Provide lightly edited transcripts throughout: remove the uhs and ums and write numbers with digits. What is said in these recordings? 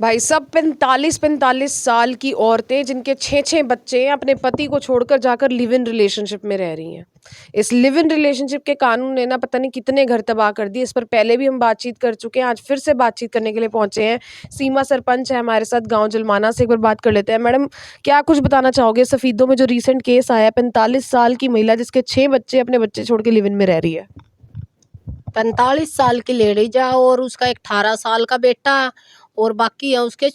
भाई सब 45-45 साल की औरतें जिनके 6-6 बच्चे हैं अपने पति को छोड़कर जाकर लिव इन रिलेशनशिप में रह रही हैं। इस लिव इन रिलेशनशिप के कानून ने ना पता नहीं कितने घर तबाह कर दिए। इस पर पहले भी हम बातचीत कर चुके हैं, आज फिर से बातचीत करने के लिए पहुंचे हैं। सीमा सरपंच है हमारे साथ गांव जलमाना से, एक बार बात कर लेते हैं। मैडम, क्या कुछ बताना चाहोगे सफीदों में जो रिसेंट केस आया है, 45 साल की महिला जिसके 6 बच्चे अपने बच्चे छोड़ के लिव इन में रह रही है। 45 साल की लेडीज है और उसका एक 18 साल का बेटा और बाकी है उसके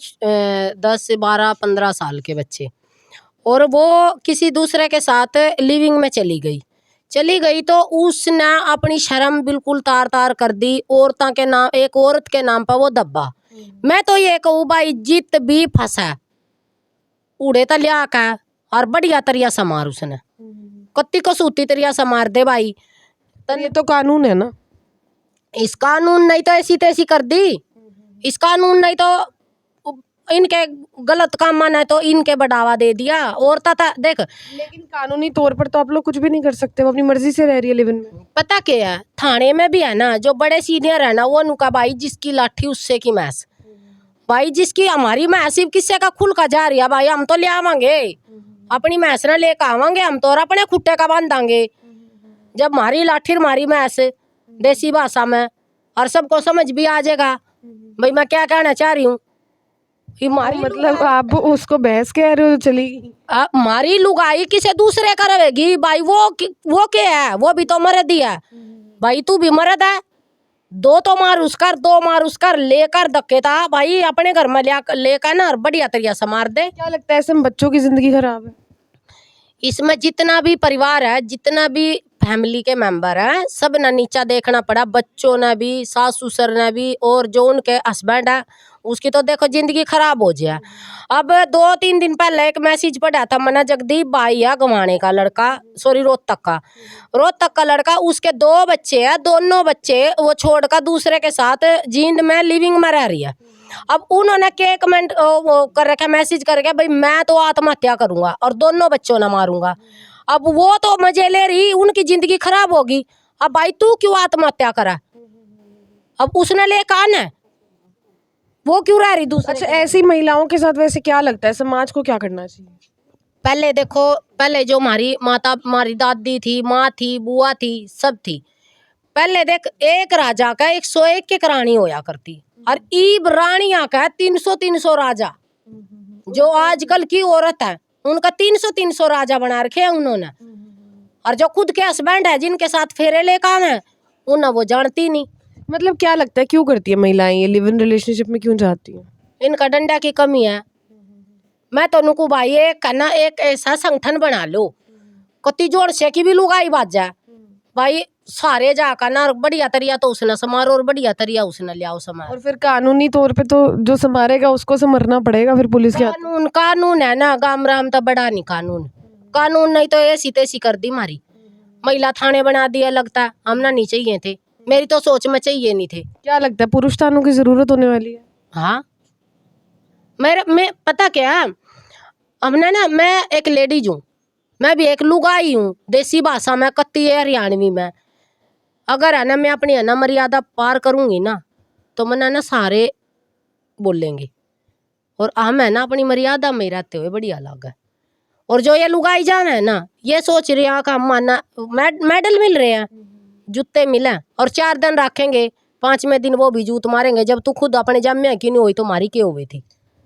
10 से 12 15 साल के बच्चे। और वो किसी दूसरे के साथ लिविंग में चली गई तो उसने अपनी शर्म बिल्कुल तार तार कर दी। औरतों के नाम, एक औरत के नाम पर वो दब्बा। मैं तो ये कहूँ भाई, जित भी फंसा उड़े तो लिया का और बढ़िया तरिया समार उसने, कत्ती को सूती तरिया समार दे भाई। ये तो कानून है ना। इस कानून नहीं तो ऐसी तैसी कर दी, इस कानून नहीं तो इनके गलत काम माना है तो इनके बढ़ावा दे दिया। और था देख, लेकिन कानूनी तौर पर तो आप लोग कुछ भी नहीं कर सकते, वो अपनी मर्जी से रह रही है लिव इन में। पता क्या है, थाने में भी है ना जो बड़े सीनियर है ना, वो नुका भाई जिसकी लाठी उससे की मैस। भाई जिसकी हमारी मैस किससे का खुल का जा रही है भाई, हम तो ले आवांगे अपनी मैस ना लेकर आवांगे हम तो, और अपने खुट्टे का बांधांगे। जब हमारी लाठी हमारी मैस देसी भाषा में और सबको समझ भी आ जाएगा भाई मैं क्या कहना चाह रही हूँ। मतलब आप उसको बहस कह रहे हो चली। हमारी लुगाई किसे दूसरे का रहेगी भाई, वो क्या है, वो भी तो मर्द ही है भाई, तू भी मर्द है। दो तो मार उसकर, दो मार उसकर लेकर धक्के था भाई, अपने घर में लेकर ना और बढ़िया तरिया से मार दे। क्या लगता है इसमें बच्चों की जिंदगी खराब है? इसमें जितना भी परिवार है, जितना भी फैमिली के मेंबर हैं, सब ने नीचा देखना पड़ा, बच्चों ने भी, सास ससुर ने भी, और जो उनके हस्बैंड है उसकी तो देखो जिंदगी खराब हो जाए। अब 2-3 दिन पहले एक मैसेज पड़ा था मना जगदीप भाई है गंवाने का लड़का, सॉरी रोहतक का लड़का, उसके 2 बच्चे हैं, दोनों बच्चे वो छोड़कर दूसरे के साथ जींद में लिविंग में रह रही है। अब उन्होंने क्या कमेंट वो कर रखा, मैसेज कर रखा भाई मैं तो आत्महत्या करूंगा और दोनों बच्चों ने मारूंगा। अब वो तो मजे ले रही, उनकी जिंदगी खराब होगी। अब भाई तू क्यों आत्महत्या करा, अब उसने ले कान है, वो क्यों रह रही दूसरे। अच्छा, ऐसी महिलाओं के साथ वैसे क्या लगता है समाज को क्या करना चाहिए? पहले देखो, पहले जो हमारी माता, हमारी दादी थी, माँ थी, बुआ थी, सब थी। पहले देख, एक राजा का 101 के रानी होया करती, और ईब रानिया का 300-300 राजा। जो आजकल की औरत है उनका 300-300 राजा बना रखे हैं उन्होंने। और जो खुद के हस्बैंड है जिनके साथ फेरे ले काम है उन्हें वो जानती नहीं। मतलब क्या लगता है क्यों करती है महिलाएं ये लिव इन रिलेशनशिप में, क्यों जाती हैं? इनका डंडा की कमी है। मैं तो नुकू भाई एक ऐसा संगठन बना लो, कति जोड़ से की भी लुगाई बाज जाए भाई, सारे जाकर ना बढ़िया तरिया तो उसने समारो और बढ़िया तरिया उसने लियाओ समार। और फिर कानूनी तौर पे तो जो संभालेगा उसको संभरना पड़ेगा फिर पुलिस के हाथ। कानून है ना, गाम राम तो बड़ा नहीं कानून नहीं तो ऐसी तैसी कर दी मारी, महिला थाने बना दिया। लगता है हमना नहीं चाहिए थे, मेरी तो सोच में चाहिए नहीं थे। क्या लगता है पुरुष थानों की जरूरत होने वाली है? हाँ, मैं पता क्या, हमने ना, मैं एक लेडीज हूँ, मैं भी एक लुगाई हूँ, देसी भाषा में कत्ती है हरियाणवी में। अगर है ना मैं अपनी है ना मर्यादा पार करूंगी ना तो मैंने ना सारे बोलेंगे, और हम है ना अपनी मर्यादा में रहते हुए बढ़िया लगा। और जो ये लुगाई जाना है ना, ये सोच रहे हैं हम माना मेडल मिल रहे हैं, जूते मिले, और 4 दिन रखेंगे, 5वें दिन वो भी जूत मारेंगे। जब तू खुद अपने जम्मे की नहीं हुई तो मारी क्यों हुई थी।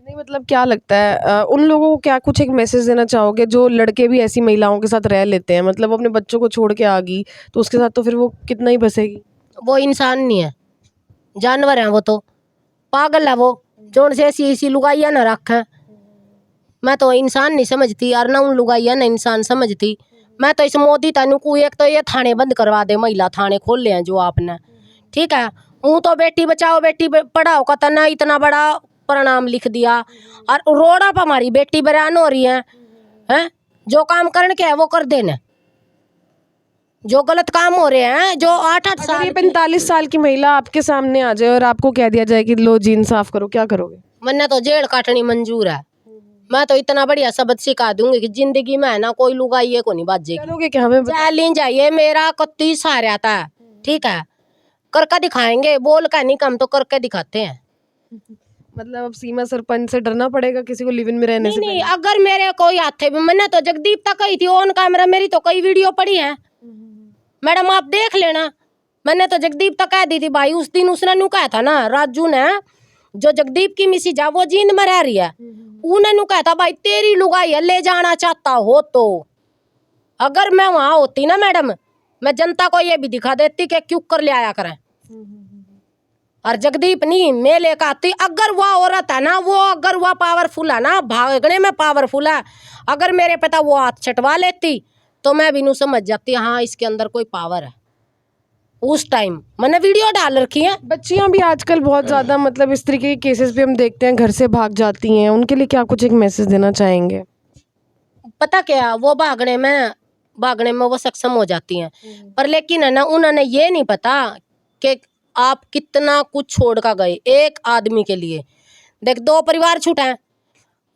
नहीं मतलब क्या लगता है उन लोगों को क्या कुछ एक मैसेज देना चाहोगे जो लड़के भी ऐसी महिलाओं के साथ रह लेते हैं, मतलब अपने बच्चों को छोड़ के आ गई तो उसके साथ तो फिर वो कितना ही बसेगी? वो इंसान नहीं है, जानवर है, वो तो पागल है वो, जोन से ऐसी लुगाइया न रखे। मैं तो इंसान नहीं समझती और ना उन लुगाइया न इंसान समझती। मैं तो इस मोदी तनु को एक तो ये थाने बंद करवा दे, महिला थाने खोल ले हैं जो आपने, ठीक है। हूँ तो बेटी बचाओ बेटी पढ़ाओ का तना इतना बड़ा प्रणाम लिख दिया, और रोड़ा पर हमारी बेटी बयान हो रही है? जो काम करने के है वो कर देने, जो गलत काम हो रहे हैं, जो 8-8 साल, 45 साल की महिला आपके सामने आ जाए और आपको कह दिया जाए कि लो जीन साफ करो, क्या करोगे? मैंने तो जेल काटनी मंजूर है। मैं तो इतना बढ़िया सबक सिखा दूंगी कि जिंदगी में है ना कोई लुगाई को नहीं बाजेगी। चलोगे क्या? हमें चैलेंज है मेरा, कत्ती सारा था, ठीक है, करके दिखाएंगे, बोल का नहीं, कम तो करके दिखाते हैं। मतलब अब सीमा सरपंच से डरना पड़ेगा किसी को लिव इन में रहने नहीं से नहीं, पहले? अगर मेरे कोई हाथे भी, मैंने तो जगदीप तक कही थी ऑन कैमरा, मेरी तो कई वीडियो पड़ी है मैडम, आप देख लेना। मैंने तो जगदीप तक कह दी थी भाई, उस दिन उसने नु कहा था ना, राजू ने, जो जगदीप की मिसी जा वो जींद में रह रही है, उन्हें नु कहा था भाई तेरी लुगाई है, ले जाना चाहता हो तो। अगर मैं वहां होती ना मैडम, मैं जनता को ये भी दिखा देती कि क्यों कर ले आया करें। और जगदीप नहीं, मैं लेकर आती। अगर वह औरत है ना, वो अगर वह पावरफुल है ना, भागने में पावरफुल है, अगर मेरे पिता वो हाथ छटवा लेती तो मैं भी नू समझ जाती हाँ इसके अंदर कोई पावर है। उस टाइम मैंने वीडियो डाल रखी है। बच्चियां भी आजकल बहुत ज़्यादा मतलब इस तरीके के केसेस भी हम देखते हैं, घर से भाग जाती हैं, उनके लिए क्या कुछ एक मैसेज देना चाहेंगे? पता क्या, वो भागने में वो सक्षम हो जाती हैं, पर लेकिन है ना, उन्होंने ये नहीं पता कि आप कितना कुछ छोड़ कर गए एक आदमी के लिए। देख, दो परिवार छूटे हैं,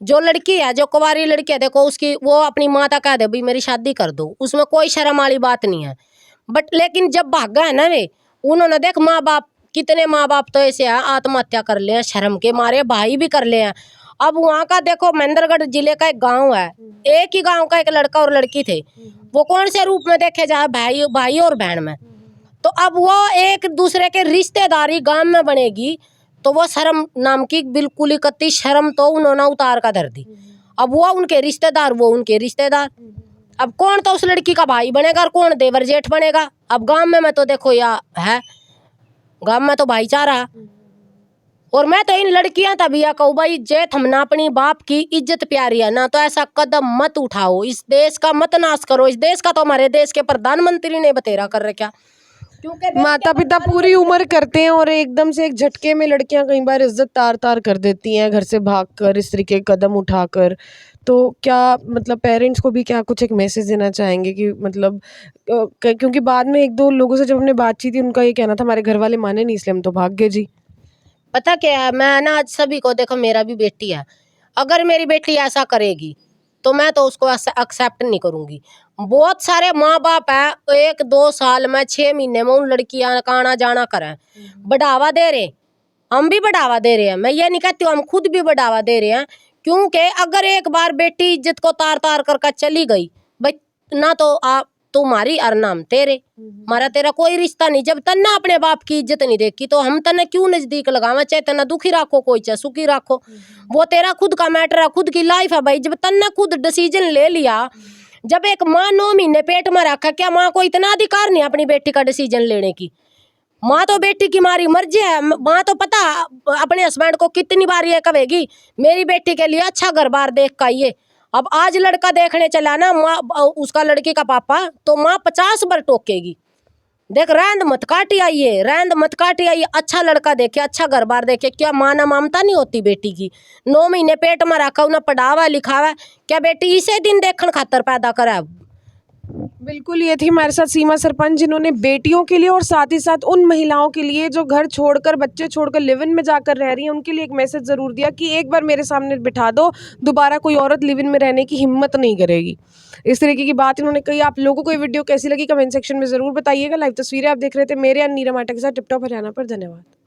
जो लड़की है, जो कुंवारी लड़की है, देखो उसकी वो अपनी माता कह दे भाई मेरी शादी कर दो, उसमें कोई शर्म वाली बात नहीं है। बट लेकिन जब भागा है ना वे, उन्होंने देख माँ बाप, कितने माँ बाप तो ऐसे हैं आत्महत्या कर ले हैं शर्म के मारे, भाई भी कर ले हैं। अब वहाँ का देखो, महेंद्रगढ़ जिले का एक गांव है, एक ही गांव का एक लड़का और लड़की थे, वो कौन से रूप में देखे जाए, भाई भाई और बहन में। तो अब वो एक दूसरे के रिश्तेदारी गांव में बनेगी, तो वो शर्म नाम की बिल्कुल इकट्ठी शर्म तो उन्होंने उतार का धर दी। अब वो उनके रिश्तेदार, वो उनके रिश्तेदार, अब कौन तो उस लड़की का भाई बनेगा और कौन देवर जेठ बनेगा। अब गांव में तो देखो या है, गांव में तो भाईचारा। और मैं तो इन लड़कियां तभी या कहूँ भाई, जेठ हमना अपनी बाप की इज्जत प्यारी है ना, तो ऐसा कदम मत उठाओ, इस देश का मत नाश करो। इस देश का तो हमारे देश के प्रधानमंत्री ने बतेरा कर रखा, क्योंकि माता पिता पूरी उम्र करते हैं और एकदम से एक झटके में लड़कियां कई बार इज्जत तार तार कर देती हैं, घर से भागकर इस तरीके के कदम उठाकर। तो क्या मतलब पेरेंट्स को भी क्या कुछ एक मैसेज देना चाहेंगे कि मतलब क्योंकि बाद में एक दो लोगों से जब हमने बातचीत की, उनका ये कहना था हमारे घर वाले माने नहीं इसलिए हम तो भाग गए जी। पता क्या है, मैं ना आज सभी को, देखो मेरा भी बेटी है, अगर मेरी बेटी ऐसा करेगी तो मैं तो उसको एक्सेप्ट नहीं करूंगी। बहुत सारे माँ बाप है, 1-2 साल में 6 महीने में उन लड़कियां का आना जाना करें, बढ़ावा दे रहे, हम भी बढ़ावा दे रहे हैं। मैं ये नहीं कहती हूँ, हम खुद भी बढ़ावा दे रहे हैं, क्योंकि अगर एक बार बेटी इज्जत को तार तार कर चली गई भाई, ना तो आप तुम्हारी और नाम तेरे, हमारा तेरा कोई रिश्ता नहीं। जब तन्ना अपने बाप की इज्जत नहीं देखी तो हम तन्ना क्यों नजदीक लगावा, चाहे तन्ना दुखी रखो कोई चाहे सुखी रखो, वो तेरा खुद का मैटर है, खुद की लाइफ है भाई। जब तन्ना खुद डिसीजन ले लिया, जब एक माँ 9 महीने पेट में रखा, क्या माँ को इतना अधिकार नहीं अपनी बेटी का डिसीजन लेने की? माँ तो बेटी की मारी मर्जी है, माँ तो पता अपने हस्बैंड को कितनी बार ये कहेगी मेरी बेटी के लिए अच्छा घर बार देख का आइए। अब आज लड़का देखने चला ना माँ, उसका लड़की का पापा, तो माँ 50 बार टोकेगी, देख रैंद मत काटी आइए, रैंद मत काटी आइए, अच्छा लड़का देखे, अच्छा घर बार देखे। क्या माँ ना ममता नहीं होती बेटी की? 9 महीने पेट में रखा, उन्हें पढ़ावा लिखावा, क्या बेटी इसे दिन देखने खातर पैदा करा? बिल्कुल, ये थी हमारे साथ सीमा सरपंच, जिन्होंने बेटियों के लिए और साथ ही साथ उन महिलाओं के लिए जो घर छोड़कर, बच्चे छोड़कर लिव इन में जाकर रह रही हैं, उनके लिए एक मैसेज ज़रूर दिया कि एक बार मेरे सामने बिठा दो, दोबारा कोई औरत लिव इन में रहने की हिम्मत नहीं करेगी। इस तरीके की बात इन्होंने कही। आप लोगों को ये वीडियो कैसी लगी कमेंट सेक्शन में ज़रूर बताइएगा। लाइव तस्वीरें आप देख रहे थे मेरे और नीरा माटा के साथ टिप टॉप हरियाणा पर। धन्यवाद।